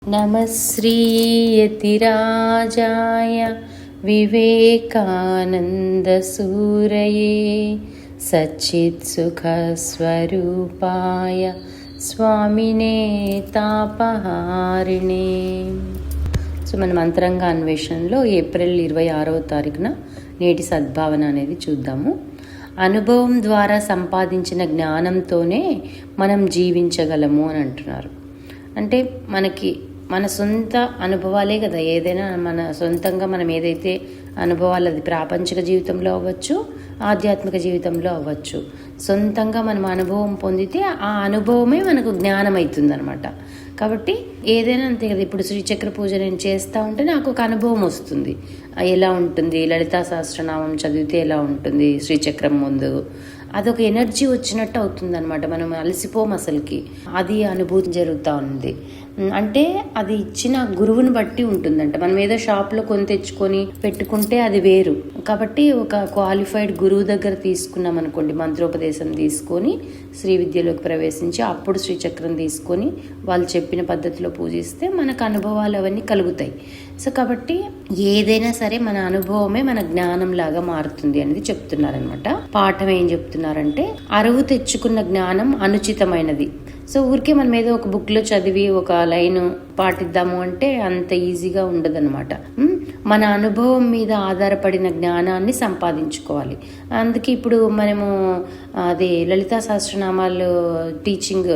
नमः श्रीयतिराजाय विवेकानन्दसूरये सच्चित्सुखस्वरूपाय स्वामिने तापहारिणे. సో మనం అంతరంగ అన్వేషణలో ఏప్రిల్ 26వ తారీఖున నేటి సద్భావన అనేది చూద్దాము. అనుభవం ద్వారా సంపాదించిన జ్ఞానంతోనే మనం జీవించగలము అని అంటున్నారు. అంటే మన సొంత అనుభవాలే కదా, ఏదైనా మన సొంతంగా మనం ఏదైతే అనుభవాలు, అది ప్రాపంచిక జీవితంలో అవ్వచ్చు, ఆధ్యాత్మిక జీవితంలో అవ్వచ్చు, సొంతంగా మనం అనుభవం పొందితే ఆ అనుభవమే మనకు జ్ఞానం అవుతుంది అనమాట. కాబట్టి ఏదైనా అంతే కదా. ఇప్పుడు శ్రీచక్ర పూజ నేను చేస్తూ ఉంటే నాకు ఒక అనుభవం వస్తుంది. ఎలా ఉంటుంది, లలితా సహస్రనామం చదివితే ఎలా ఉంటుంది శ్రీచక్రం ముందు, అదొక ఎనర్జీ వచ్చినట్టు అవుతుంది అనమాట. మనం అలసిపోం అసలుకి, అది అనుభూతి జరుగుతూ ఉంది. అంటే అది ఇచ్చిన గురువుని బట్టి ఉంటుందంట. మనం ఏదో షాప్లో కొని తెచ్చుకొని పెట్టుకుంటే అది వేరు. కాబట్టి ఒక క్వాలిఫైడ్ గురువు దగ్గర తీసుకున్నాం అనుకోండి, మంత్రోపదేశం తీసుకొని శ్రీ విద్యలోకి ప్రవేశించి అప్పుడు శ్రీచక్రం తీసుకొని వాళ్ళు చెప్పిన పద్ధతిలో పూజిస్తే మనకు అనుభవాలు అవన్నీ కలుగుతాయి. సో కాబట్టి ఏదైనా సరే మన అనుభవమే మన జ్ఞానం లాగా మారుతుంది అనేది చెప్తున్నారనమాట. పాఠం ఏం చెప్తున్నారంటే, అరువు తెచ్చుకున్న జ్ఞానం అనుచితమైనది. సో ఊరికే మనం ఏదో ఒక బుక్లో చదివి ఒక లైన్ పాటిద్దాము అంటే అంత ఈజీగా ఉండదన్నమాట. మన అనుభవం మీద ఆధారపడిన జ్ఞానాన్ని సంపాదించుకోవాలి. అందుకే ఇప్పుడు మనము అదే లలితా సహస్రనామాలు టీచింగ్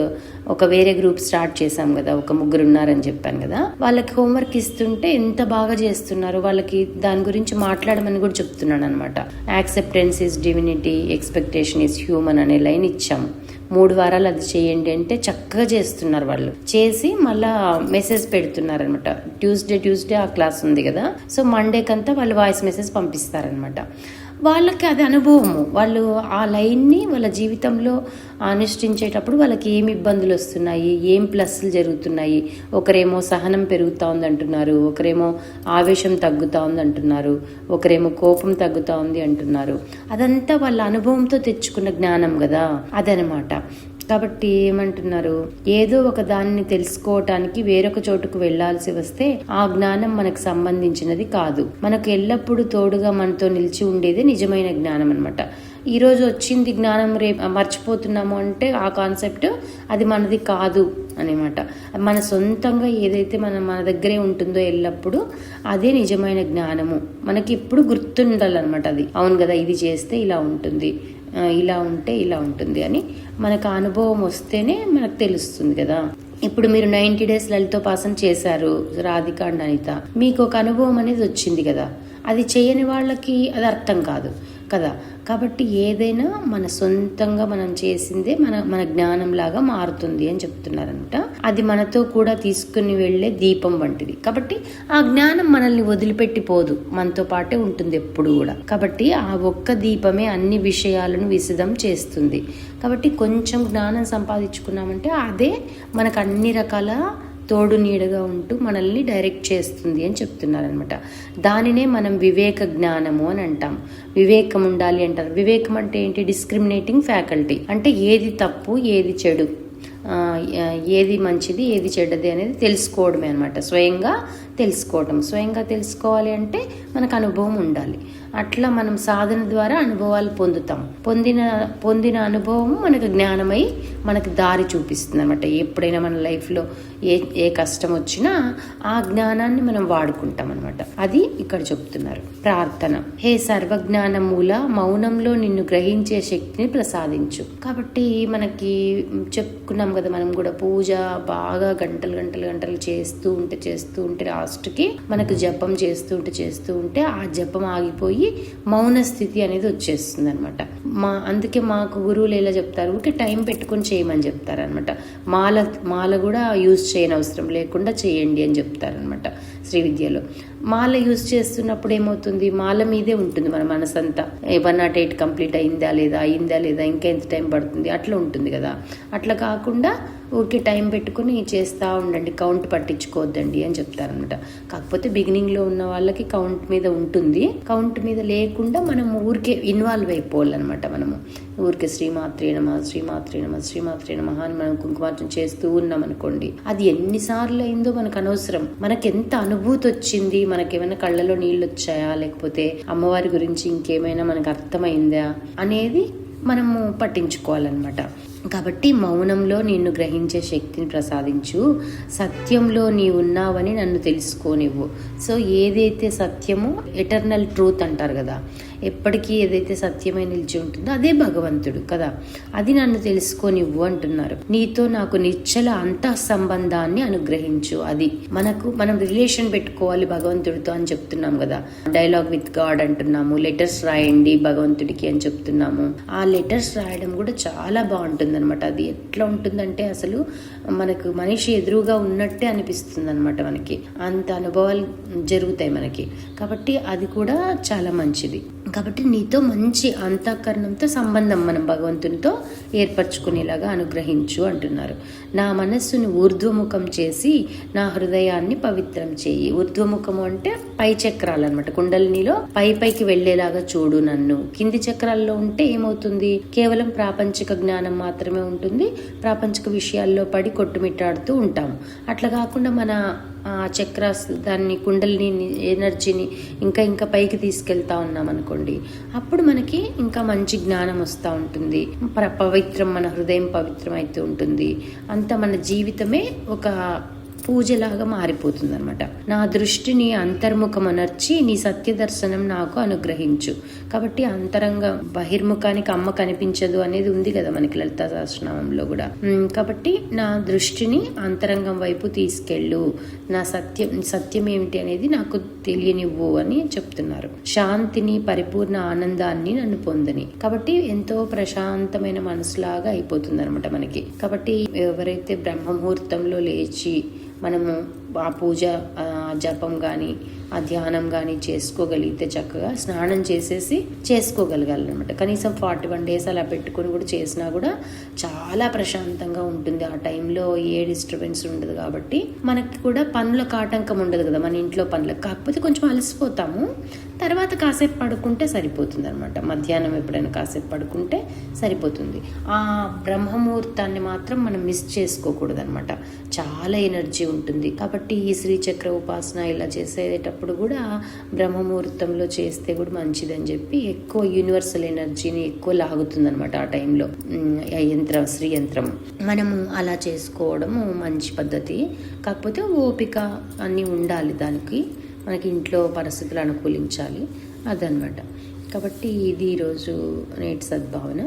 ఒక వేరే గ్రూప్ స్టార్ట్ చేశాం కదా, ఒక 3 ఉన్నారని చెప్పాను కదా. వాళ్ళకి హోంవర్క్ ఇస్తుంటే ఎంత బాగా చేస్తున్నారు, వాళ్ళకి దాని గురించి మాట్లాడమని కూడా చెప్తున్నాను అనమాట. Acceptance is divinity, expectation is human అనే లైన్ ఇచ్చాము. 3 వారాలు అది చేయండి అంటే చక్కగా చేస్తున్నారు వాళ్ళు. చేసి మళ్ళా మెసేజ్ పెడుతున్నారు అనమాట. ట్యూస్డే ఆ క్లాస్ ఉంది కదా, సో మండేకంతా వాళ్ళు వాయిస్ మెసేజ్ పంపిస్తారనమాట. వాళ్ళకి అది అనుభవము. వాళ్ళు ఆ లైన్ని వాళ్ళ జీవితంలో అనుష్ఠించేటప్పుడు వాళ్ళకి ఏమి ఇబ్బందులు వస్తున్నాయి, ఏం ప్లస్లు జరుగుతున్నాయి. ఒకరేమో సహనం పెరుగుతూ ఉంది అంటున్నారు, ఒకరేమో ఆవేశం తగ్గుతూ ఉంది అంటున్నారు, ఒకరేమో కోపం తగ్గుతూ ఉంది అంటున్నారు. అదంతా వాళ్ళ అనుభవంతో తెచ్చుకున్న జ్ఞానం కదా, అదనమాట. కాబట్టి ఏమంటున్నారు, ఏదో ఒక దానిని తెలుసుకోవటానికి వేరొక చోటుకు వెళ్లాల్సి వస్తే ఆ జ్ఞానం మనకు సంబంధించినది కాదు. మనకు ఎల్లప్పుడూ తోడుగా మనతో నిలిచి ఉండేదే నిజమైన జ్ఞానం అనమాట. ఈ రోజు వచ్చింది జ్ఞానం రేపు మర్చిపోతున్నాము అంటే ఆ కాన్సెప్ట్ అది మనది కాదు అనమాట. మన సొంతంగా ఏదైతే మన దగ్గరే ఉంటుందో ఎల్లప్పుడూ అదే నిజమైన జ్ఞానము. మనకి ఎప్పుడు గుర్తుండాలన్నమాట. అది అవును కదా, ఇది చేస్తే ఇలా ఉంటుంది, ఇలా ఉంటే ఇలా ఉంటుంది అని మనకు అనుభవం వస్తేనే మనకు తెలుస్తుంది కదా. ఇప్పుడు మీరు 90 days లలితోపాసన చేశారు, రాధిక అండ్ అనిత, మీకు ఒక అనుభవం అనేది వచ్చింది కదా. అది చేయని వాళ్ళకి అది అర్థం కాదు కదా. కాబట్టి ఏదైనా మన సొంతంగా మనం చేసిందే మన జ్ఞానం లాగా మారుతుంది అని చెప్తున్నారనమాట. అది మనతో కూడా తీసుకుని వెళ్లే దీపం వంటిది. కాబట్టి ఆ జ్ఞానం మనల్ని వదిలిపెట్టి పోదు, మనతో పాటే ఉంటుంది ఎప్పుడు కూడా. కాబట్టి ఆ ఒక్క దీపమే అన్ని విషయాలను విశదం చేస్తుంది. కాబట్టి కొంచెం జ్ఞానం సంపాదించుకున్నామంటే అదే మనకు అన్ని రకాల తోడు నీడగా ఉంటూ మనల్ని డైరెక్ట్ చేస్తుంది అని చెప్తున్నారనమాట. దానినే మనం వివేక జ్ఞానము అని అంటాం. వివేకం ఉండాలి అంటారు. వివేకం అంటే ఏంటి? Discriminating faculty. అంటే ఏది తప్పు, ఏది చెడు, ఏది మంచిది, ఏది చెడ్డది అనేది తెలుసుకోవడమే అనమాట. స్వయంగా తెలుసుకోవాలి అంటే మనకు అనుభవం ఉండాలి. అట్లా మనం సాధన ద్వారా అనుభవాలు పొందుతాం. పొందిన అనుభవం మనకు జ్ఞానమై మనకు దారి చూపిస్తుంది అనమాట. ఎప్పుడైనా మన లైఫ్లో ఏ కష్టం వచ్చినా ఆ జ్ఞానాన్ని మనం వాడుకుంటాం అనమాట. అది ఇక్కడ చెప్తున్నారు. ప్రార్థన. హే సర్వజ్ఞాన మూల, మౌనంలో నిన్ను గ్రహించే శక్తిని ప్రసాదించు. కాబట్టి మనకి చెప్పుకున్నాం కదా, మనం కూడా పూజ బాగా గంటలు చేస్తూ ఉంటే లాస్ట్కి మనకు జపం చేస్తూ ఉంటే ఆ జపం ఆగిపోయి మౌన స్థితి అనేది వచ్చేస్తుంది అనమాట. అందుకే మాకు గురువులు ఎలా చెప్తారు, ఊరికే టైం పెట్టుకొని చేయమని చెప్తారు అనమాట. మాల కూడా యూజ్ చేయని అవసరం లేకుండా చేయండి అని చెప్తారనమాట శ్రీ విద్యలో. మాల యూజ్ చేస్తున్నప్పుడు ఏమవుతుంది, మాల మీదే ఉంటుంది మన మనసంతా. 108 కంప్లీట్ అయిందా లేదా, ఇంకా ఎంత టైం పడుతుంది, అట్లా ఉంటుంది కదా. అట్లా కాకుండా ఊరికి టైం పెట్టుకుని చేస్తూ ఉండండి, కౌంట్ పట్టించుకోవద్దండి అని చెప్తారనమాట. కాకపోతే బిగినింగ్లో ఉన్న వాళ్ళకి కౌంట్ మీద ఉంటుంది, కౌంట్ మీద లేకుండా మనం ఊరికే ఇన్వాల్వ్ అయిపోవాలన్నమాట. మనము ఊరికే శ్రీమాత్రే నమ శ్రీమాత్రే నమ శ్రీమాత్రే నమ అని మనం కుంకుమార్చన చేస్తూ ఉన్నాం అనుకోండి, అది ఎన్నిసార్లు అయిందో మనకు అనవసరం. మనకి ఎంత అనుభూతి వచ్చింది, మనకేమైనా కళ్ళలో నీళ్ళు వచ్చాయా, లేకపోతే అమ్మవారి గురించి ఇంకేమైనా మనకు అర్థమైందా అనేది మనము పట్టించుకోవాలన్నమాట. కాబట్టి మౌనంలో నిన్ను గ్రహించే శక్తిని ప్రసాదించు, సత్యంలో నీ ఉన్నావని నన్ను తెలుసుకోనివ్వు. సో ఏదైతే సత్యమో ఎటర్నల్ ట్రూత్ అంటారు కదా, ఎప్పటికీ ఏదైతే సత్యమై నిలిచి ఉంటుందో అదే భగవంతుడు కదా, అది నన్ను తెలుసుకోనివ్వు అంటున్నారు. నీతో నాకు నిశ్చల అంతః సంబంధాన్ని అనుగ్రహించు. అది మనం రిలేషన్ పెట్టుకోవాలి భగవంతుడితో అని చెప్తున్నాం కదా, డైలాగ్ విత్ గాడ్ అంటున్నాము, లెటర్స్ రాయండి భగవంతుడికి అని చెప్తున్నాము. ఆ లెటర్స్ రాయడం కూడా చాలా బాగుంటుంది అనమాట. అది ఎట్లా ఉంటుందంటే అసలు మనకు మనిషి ఎదురుగా ఉన్నట్టే అనిపిస్తుంది అనమాట. మనకి అంత అనుభవాలు జరుగుతాయి మనకి. కాబట్టి అది కూడా చాలా మంచిది. కాబట్టి నీతో మంచి అంతఃకరణంతో సంబంధం మనం భగవంతునితో ఏర్పరచుకునేలాగా అనుగ్రహించు అంటున్నారు. నా మనస్సును ఊర్ధ్వముఖం చేసి నా హృదయాన్ని పవిత్రం చేయి. ఊర్ధ్వముఖము అంటే పై చక్రాలు అనమాట. కుండలినిలో పైకి వెళ్లేలాగా చూడు నన్ను. కింది చక్రాల్లో ఉంటే ఏమవుతుంది, కేవలం ప్రాపంచిక జ్ఞానం మాత్రమే ఉంటుంది, ప్రాపంచిక విషయాల్లో పడి కొట్టుమిట్టాడుతూ ఉంటాము. అట్లా కాకుండా మన చక్రాస్ దాన్ని కుండలిని ఎనర్జీని ఇంకా పైకి తీసుకెళ్తా ఉన్నాం అనుకోండి, అప్పుడు మనకి ఇంకా మంచి జ్ఞానం వస్తూ ఉంటుంది, పవిత్రం, మన హృదయం పవిత్రం అవుతూ ఉంటుంది. అంతా మన జీవితమే ఒక పూజలాగా మారిపోతుంది అనమాట. నా దృష్టిని అంతర్ముఖమనర్చి నీ సత్య దర్శనం నాకు అనుగ్రహించు. కాబట్టి అంతరంగ బహిర్ముఖానికి అమ్మ కనిపించదు అనేది ఉంది కదా మనకి లలితా సహస్రనామంలో కూడా. కాబట్టి నా దృష్టిని అంతరంగం వైపు తీసుకెళ్ళు, నా సత్యం ఏమిటి అనేది నాకు తెలియనివ్వు అని చెప్తున్నారు. శాంతిని, పరిపూర్ణ ఆనందాన్ని నన్ను పొందని. కాబట్టి ఎంతో ప్రశాంతమైన మనసులాగా అయిపోతుంది అనమాట మనకి. కాబట్టి ఎవరైతే బ్రహ్మముహూర్తంలో లేచి మనము ఆ పూజ, జపం కానీ ఆ ధ్యానం కానీ చేసుకోగలిగితే చక్కగా స్నానం చేసేసి చేసుకోగలగాలన్నమాట. కనీసం 41 days అలా పెట్టుకుని కూడా చేసినా కూడా చాలా ప్రశాంతంగా ఉంటుంది. ఆ టైంలో ఏ డిస్టర్బెన్స్ ఉండదు కాబట్టి మనకి కూడా పనులకు ఆటంకం ఉండదు కదా, మన ఇంట్లో పనులకు. కాకపోతే కొంచెం అలసిపోతాము, తర్వాత కాసేపు పడుకుంటే సరిపోతుంది అనమాట. మధ్యాహ్నం ఎప్పుడైనా కాసేపు పడుకుంటే సరిపోతుంది. ఆ బ్రహ్మముహూర్తాన్ని మాత్రం మనం మిస్ చేసుకోకూడదు అనమాట. చాలా ఎనర్జీ ఉంటుంది. కాబట్టి ఈ శ్రీచక్ర ఉపాసన ఇలా చేసేటప్పుడు కూడా బ్రహ్మముహూర్తంలో చేస్తే కూడా మంచిదని చెప్పి ఎక్కువ యూనివర్సల్ ఎనర్జీని ఎక్కువ లాగుతుంది అనమాట ఆ టైంలో. శ్రీ యంత్రం మనము అలా చేసుకోవడము మంచి పద్ధతి. కాకపోతే ఓపిక అన్నీ ఉండాలి దానికి, మనకి ఇంట్లో పరిస్థితులు అనుకూలించాలి అదనమాట. కాబట్టి ఇది ఈరోజు నేటి సద్భావన.